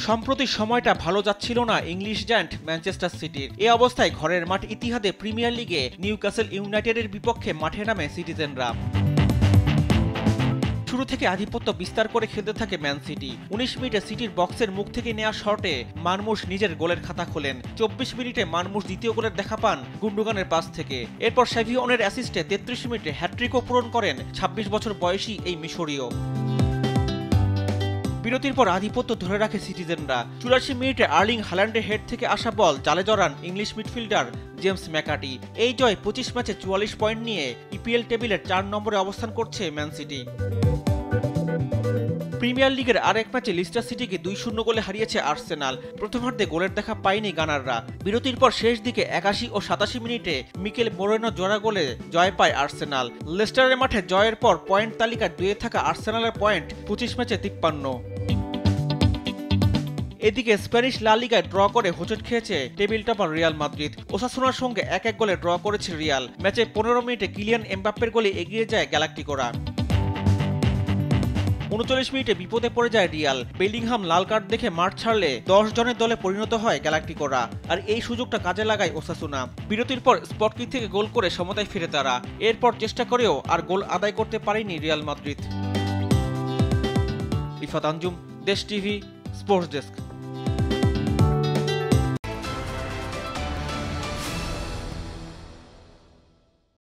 সম্প্রতি সময়টা ভালো যাচ্ছিল না ইংলিশ জায়ান্ট ম্যানচেস্টার সিটির। এ অবস্থায় ঘরের মাঠ ইতিহাদে প্রিমিয়ার লিগে নিউক্যাসল ইউনাইটেডের বিপক্ষে মাঠে নামে সিটিজেনরা। শুরু থেকে আধিপত্য বিস্তার করে খেলতে থাকে ম্যান সিটি। ১৯ মিনিটে সিটির বক্সের মুখ থেকে নেওয়া শটে মারমুশ নিজের গোলের খাতা খোলেন। ২৪ মিনিটে মারমুশ দ্বিতীয় গোলের দেখা পান গুন্ডোগানের পাস থেকে। এরপর সেভিওনের অ্যাসিস্টে ৩৩ মিনিটে হ্যাট্রিকও পূরণ করেন ২৬ বছর বয়সী এই মিশরীয়। বিরতির পর আধিপত্য ধরে রাখে সিটিজেনরা। ৮৪ মিনিটে আর্লিং হাল্যান্ডের হেড থেকে আসা বল জালে জড়ান ইংলিশ মিডফিল্ডার জেমস ম্যাকার্টি। এই জয় ২৫ ম্যাচে ৪৪ পয়েন্ট নিয়ে ইপিএল টেবিলের ৪ নম্বরে অবস্থান করছে ম্যান সিটি। প্রিমিয়ার লিগের আরেক ম্যাচে লিস্টার সিটিকে ২-০ গোলে হারিয়েছে আর্সেনাল। প্রথমার্ধে গোলের দেখা পায়নি গানাররা। বিরতির পর শেষ দিকে ৮১ ও ৮৭ মিনিটে মিকেল মোরেনো জোড়া গোলে জয় পায় আর্সেনাল। লেস্টারের মাঠে জয়ের পর পয়েন্ট তালিকায় ২-এ থাকা আর্সেনালের পয়েন্ট ২৫ ম্যাচে ৫৩। এদিকে স্প্যানিশ লা লিগায় ড্র করে হোঁচট খেয়েছে টেবিল টপার রিয়াল মাদ্রিদ। ওসাসুনার সঙ্গে ১-১ গোলে ড্র করেছে রিয়াল। ম্যাচে ১৫ মিনিটে কিলিয়ান এমবাপ্পের গোলে এগিয়ে যায় গ্যালাক্টিকোরা। ৩৯ মিনিটে বিপদে পড়ে যায় রিয়াল। বেলিংহাম লাল কার্ড দেখে মাঠ ছাড়লে ১০ জনের দলে পরিণত হয় গ্যালাক্টিকোরা। আর এই সুযোগটা কাজে লাগায় ওসাসুনা। বিরতির পর স্পট কিক থেকে গোল করে সমতায় ফিরে তারা। এরপর চেষ্টা করেও আর গোল আদায় করতে পারেনি রিয়াল মাদ্রিদ। ইফাত আঞ্জুম, দেশ টিভি, স্পোর্টস ডেস্ক।